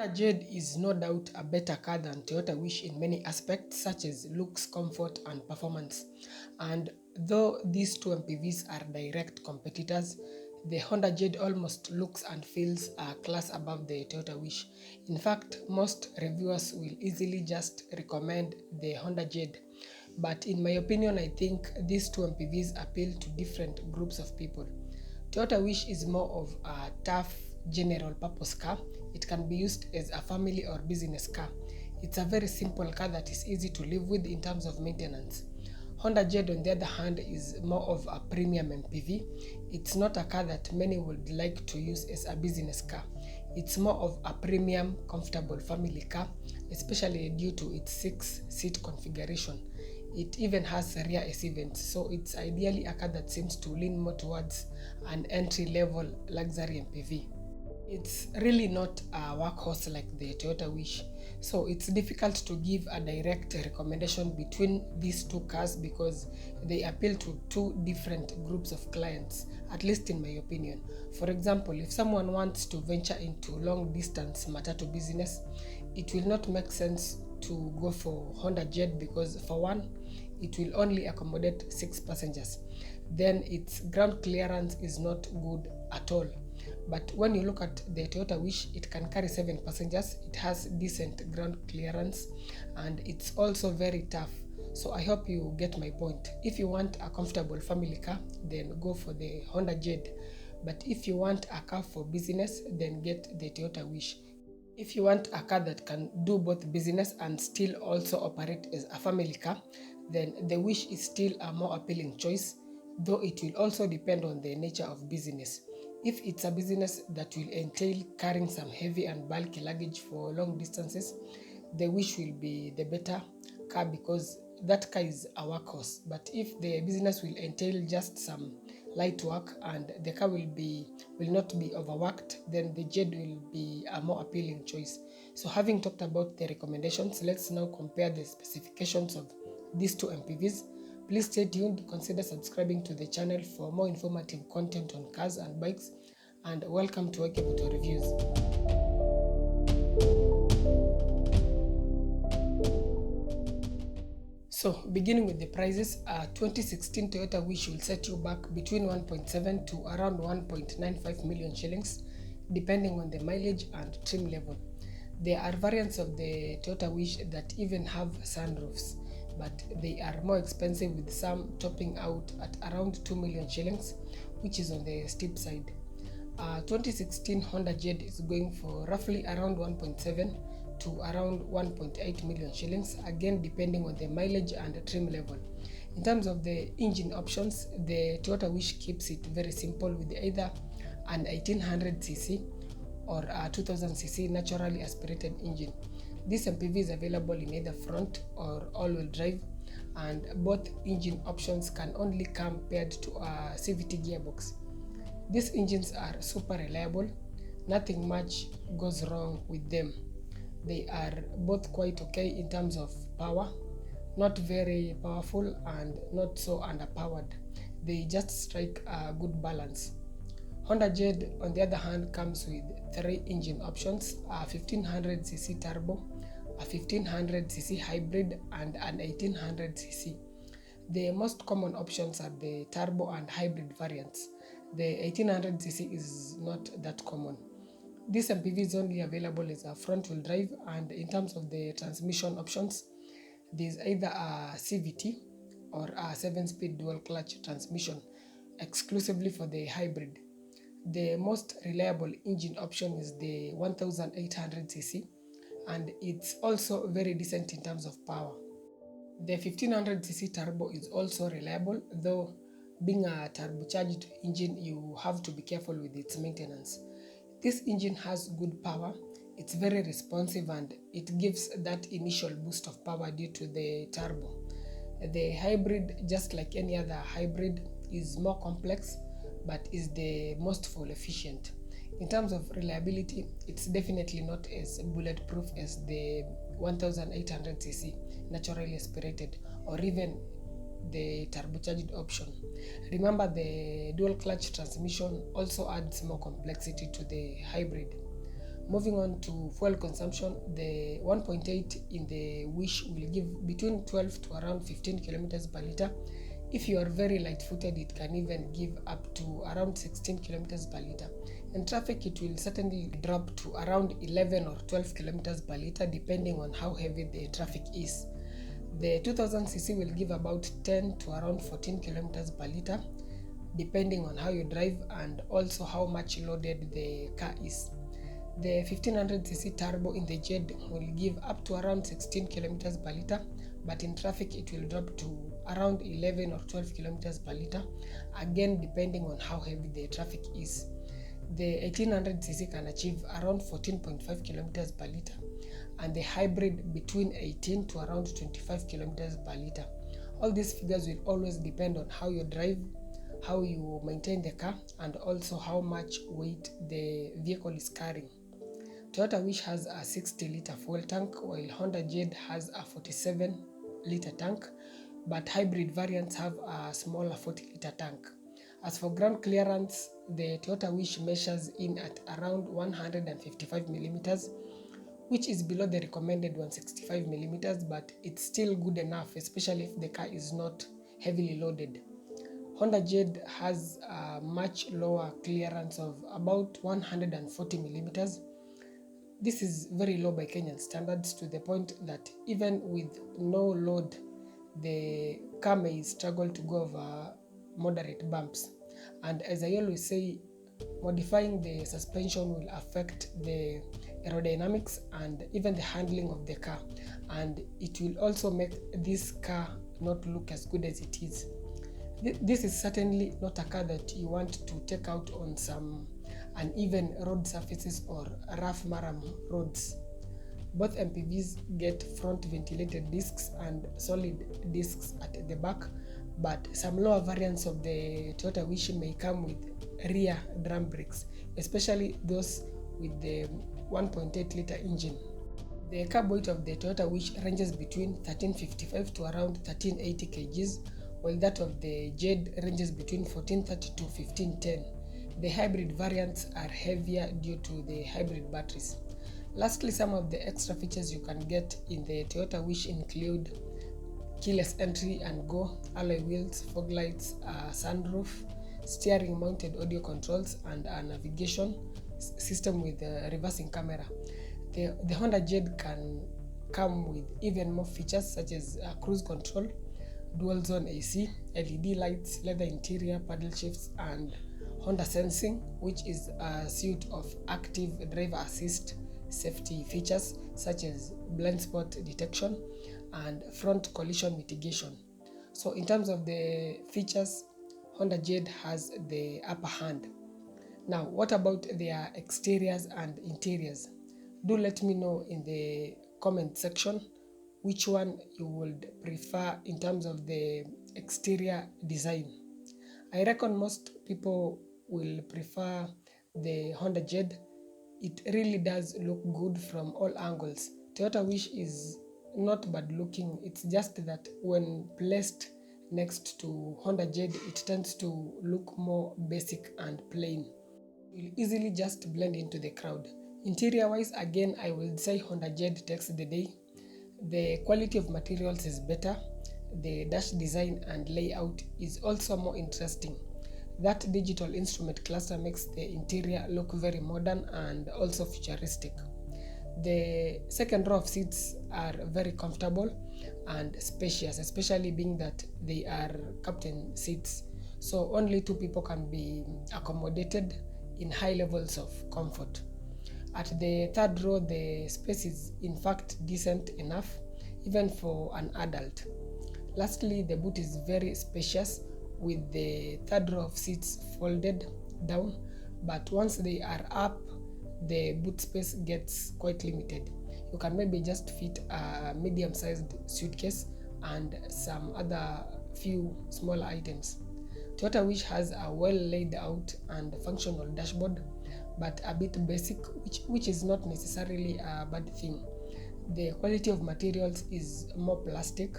Jade is no doubt a better car than Toyota Wish in many aspects such as looks, comfort and performance. And though these two MPVs are direct competitors, the Honda Jade almost looks and feels a class above the Toyota Wish. In fact, most reviewers will easily just recommend the Honda Jade. But in my opinion, I think these two MPVs appeal to different groups of people. Toyota Wish is more of a tough general purpose car. It can be used as a family or business car. It's a very simple car that is easy to live with in terms of maintenance. Honda Jade on the other hand is more of a premium MPV. It's not a car that many would like to use as a business car. It's more of a premium, comfortable family car, especially due to its 6-seat configuration. It even has rear AC vents, so it's ideally a car that seems to lean more towards an entry-level luxury MPV. It's really not a workhorse like the Toyota Wish, so it's difficult to give a direct recommendation between these two cars because they appeal to two different groups of clients, at least in my opinion. For example, if someone wants to venture into long distance matatu business, it will not make sense to go for Honda Jade because, for one, it will only accommodate 6 passengers. Then its ground clearance is not good at all. But when you look at the Toyota Wish, it can carry 7 passengers, it has decent ground clearance, and it's also very tough. So I hope you get my point. If you want a comfortable family car, then go for the Honda Jade. But if you want a car for business, then get the Toyota Wish. If you want a car that can do both business and still also operate as a family car, then the Wish is still a more appealing choice, though it will also depend on the nature of business. If it's a business that will entail carrying some heavy and bulky luggage for long distances, the Wish will be the better car because that car is a workhorse. But if the business will entail just some light work and the car will not be overworked, then the Jade will be a more appealing choice. So having talked about the recommendations, let's now compare the specifications of these two MPVs. Please stay tuned, consider subscribing to the channel for more informative content on cars and bikes, and welcome to Mpv Reviews. So, beginning with the prices, a 2016 Toyota Wish will set you back between 1.7 to around 1.95 million shillings, depending on the mileage and trim level. There are variants of the Toyota Wish that even have sunroofs, but they are more expensive, with some topping out at around 2 million shillings, which is on the steep side. 2016 Honda Jade is going for roughly around 1.7 to around 1.8 million shillings, again depending on the mileage and trim level. In terms of the engine options, the Toyota Wish keeps it very simple with either an 1800cc or a 2000cc naturally aspirated engine. This MPV is available in either front or all-wheel drive, and both engine options can only come paired to a CVT gearbox. These engines are super reliable, nothing much goes wrong with them. They are both quite okay in terms of power, not very powerful and not so underpowered. They just strike a good balance. Honda Jade, on the other hand, comes with 3 engine options: a 1500cc turbo, a 1500cc hybrid, and an 1800cc. The most common options are the turbo and hybrid variants. The 1800cc is not that common. This MPV is only available as a front-wheel drive, and in terms of the transmission options, there is either a CVT or a 7-speed dual-clutch transmission, exclusively for the hybrid. The most reliable engine option is the 1800cc, and it's also very decent in terms of power. The 1500cc turbo is also reliable, though being a turbocharged engine, you have to be careful with its maintenance. This engine has good power, it's very responsive, and it gives that initial boost of power due to the turbo. The hybrid, just like any other hybrid, is more complex but is the most fuel efficient. In terms of reliability, it's definitely not as bulletproof as the 1800cc naturally aspirated or even the turbocharged option. Remember, the dual clutch transmission also adds more complexity to the hybrid. Moving on to fuel consumption, the 1.8 in the Wish will give between 12 to around 15 kilometers per liter. If you are very light-footed, it can even give up to around 16 kilometers per liter. In traffic, it will certainly drop to around 11 or 12 kilometers per liter depending on how heavy the traffic is. The 2000cc will give about 10 to around 14 kilometers per liter depending on how you drive and also how much loaded the car is. The 1500cc turbo in the Jade will give up to around 16 kilometers per liter, but in traffic it will drop to around 11 or 12 kilometers per liter, again depending on how heavy the traffic is. The 1800cc can achieve around 14.5 kilometers per liter, and the hybrid between 18 to around 25 kilometers per liter. All these figures will always depend on how you drive, how you maintain the car, and also how much weight the vehicle is carrying. Toyota Wish has a 60-liter fuel tank, while Honda Jade has a 47-liter tank, but hybrid variants have a smaller 40-liter tank. As for ground clearance, the Toyota Wish measures in at around 155 millimeters, which is below the recommended 165 millimeters, but it's still good enough, especially if the car is not heavily loaded. Honda Jade has a much lower clearance of about 140 millimeters. This is very low by Kenyan standards, to the point that even with no load, the car may struggle to go over moderate bumps. And as I always say, modifying the suspension will affect the aerodynamics and even the handling of the car, and it will also make this car not look as good as it is. This is certainly not a car that you want to take out on some uneven road surfaces or rough maram roads. Both MPVs get front ventilated discs and solid discs at the back, but some lower variants of the Toyota Wish may come with rear drum brakes, especially those with the 1.8-liter engine. The carb weight of the Toyota Wish ranges between 1355 to around 1380 kgs, while that of the Jade ranges between 1430 to 1510. The hybrid variants are heavier due to the hybrid batteries. Lastly, some of the extra features you can get in the Toyota Wish include keyless entry and go, alloy wheels, fog lights, sunroof, steering mounted audio controls, and a navigation system with a reversing camera. The Honda Jade can come with even more features such as cruise control, dual zone AC, LED lights, leather interior, paddle shifts, and Honda Sensing, which is a suite of active driver assist safety features such as blind spot detection and front collision mitigation. So in terms of the features, Honda Jade has the upper hand. Now, what about their exteriors and interiors? Do let me know in the comment section which one you would prefer in terms of the exterior design. I reckon most people will prefer the Honda Jade. It really does look good from all angles. Toyota Wish is not bad looking, it's just that when placed next to Honda Jade, it tends to look more basic and plain. It will easily just blend into the crowd. Interior wise, again, I will say Honda Jade takes the day. The quality of materials is better. The dash design and layout is also more interesting. That digital instrument cluster makes the interior look very modern and also futuristic. The second row of seats are very comfortable and spacious, especially being that they are captain seats, so only two people can be accommodated in high levels of comfort. At the third row, the space is in fact decent enough even for an adult. Lastly, the boot is very spacious with the third row of seats folded down, but once they are up, the boot space gets quite limited. You can maybe just fit a medium-sized suitcase and some other few smaller items. Toyota Wish has a well laid out and functional dashboard, but a bit basic, which is not necessarily a bad thing. The quality of materials is more plastic.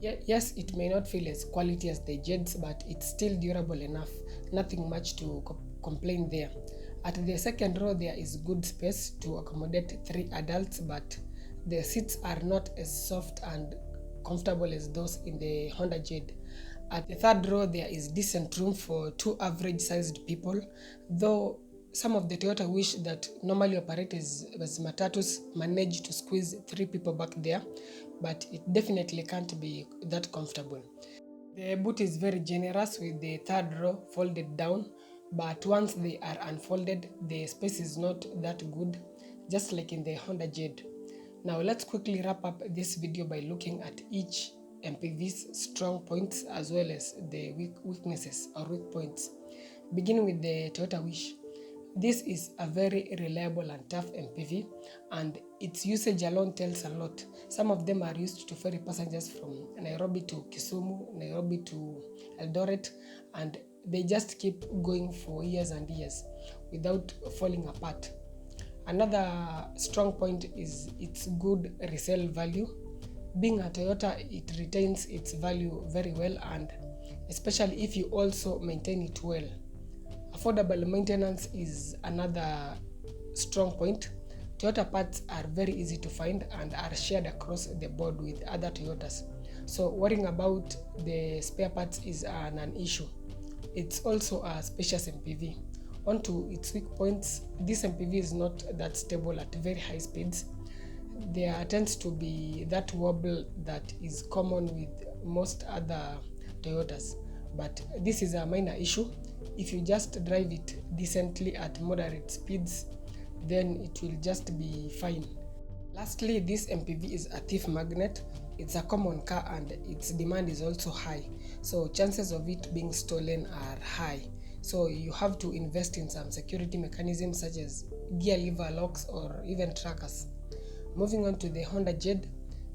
Yes, it may not feel as quality as the Jades, but it's still durable enough. Nothing much to complain there. At the second row, there is good space to accommodate 3 adults, but the seats are not as soft and comfortable as those in the Honda Jade. At the third row, there is decent room for 2 average-sized people, though some of the Toyota Wish that normally operate as matatus manage to squeeze 3 people back there, but it definitely can't be that comfortable. The boot is very generous with the third row folded down, but once they are unfolded, the space is not that good, just like in the Honda Jade. Now let's quickly wrap up this video by looking at each Mpv's strong points as well as the weaknesses or weak points. Beginning with the Toyota Wish. This is a very reliable and tough Mpv, and its usage alone tells a lot. Some of them are used to ferry passengers from Nairobi to Kisumu, Nairobi to Eldoret, and they just keep going for years and years without falling apart. Another strong point is its good resale value. Being a Toyota, it retains its value very well, and especially if you also maintain it well. Affordable maintenance is another strong point. Toyota parts are very easy to find and are shared across the board with other Toyotas. So worrying about the spare parts is an issue. It's also a spacious Mpv. On to its weak points, this Mpv is not that stable at very high speeds. There tends to be that wobble that is common with most other Toyotas, but this is a minor issue. If you just drive it decently at moderate speeds, then it will just be fine. Lastly, this Mpv is a thief magnet. It's a common car and its demand is also high, so chances of it being stolen are high. So you have to invest in some security mechanisms such as gear lever locks or even trackers. Moving on to the Honda Jade,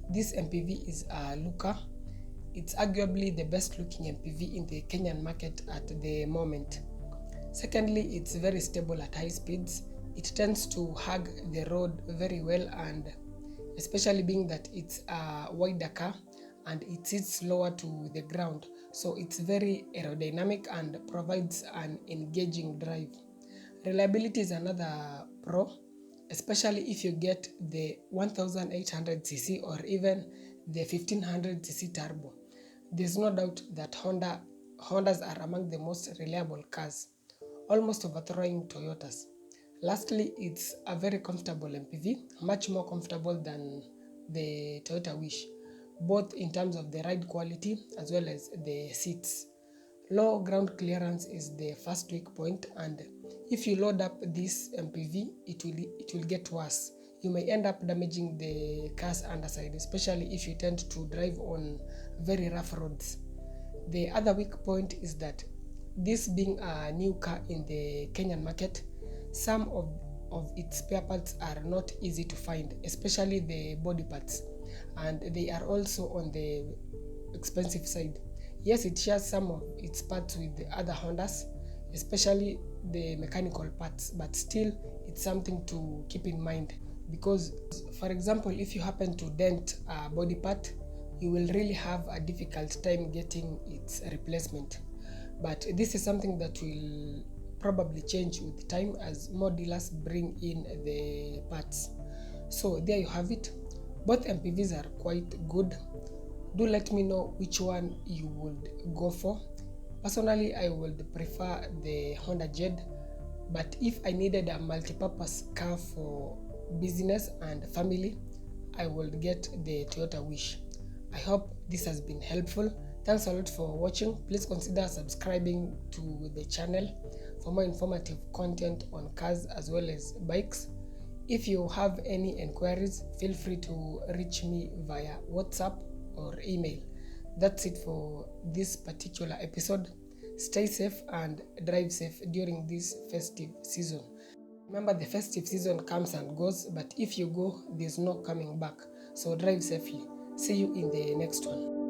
this Mpv is a looker. It's arguably the best looking Mpv in the Kenyan market at the moment. Secondly, it's very stable at high speeds. It tends to hug the road very well, and especially being that it's a wider car and it sits lower to the ground, so it's very aerodynamic and provides an engaging drive. Reliability is another pro, especially if you get the 1800cc or even the 1500cc turbo. There's no doubt that Hondas are among the most reliable cars, almost overthrowing Toyotas. Lastly, it's a very comfortable Mpv, much more comfortable than the Toyota Wish, both in terms of the ride quality as well as the seats. Low ground clearance is the first weak point, and if you load up this Mpv, it will get worse. You may end up damaging the car's underside, especially if you tend to drive on very rough roads. The other weak point is that this being a new car in the Kenyan market, some of its spare parts are not easy to find, especially the body parts, and they are also on the expensive side. Yes, it shares some of its parts with the other Hondas, especially the mechanical parts, but still it's something to keep in mind, because for example, if you happen to dent a body part, you will really have a difficult time getting its replacement. But this is something that will probably change with time as more dealers bring in the parts. So there you have it. Both Mpvs are quite good. Do let me know which one you would go for. Personally, I would prefer the Honda Jade, but if I needed a multi-purpose car for business and family, I would get the Toyota Wish. I hope this has been helpful. Thanks a lot for watching. Please consider subscribing to the channel for more informative content on cars as well as bikes. If you have any enquiries, feel free to reach me via WhatsApp or email. That's it for this particular episode. Stay safe and drive safe during this festive season. Remember, the festive season comes and goes, but if you go, there's no coming back. So drive safely. See you in the next one.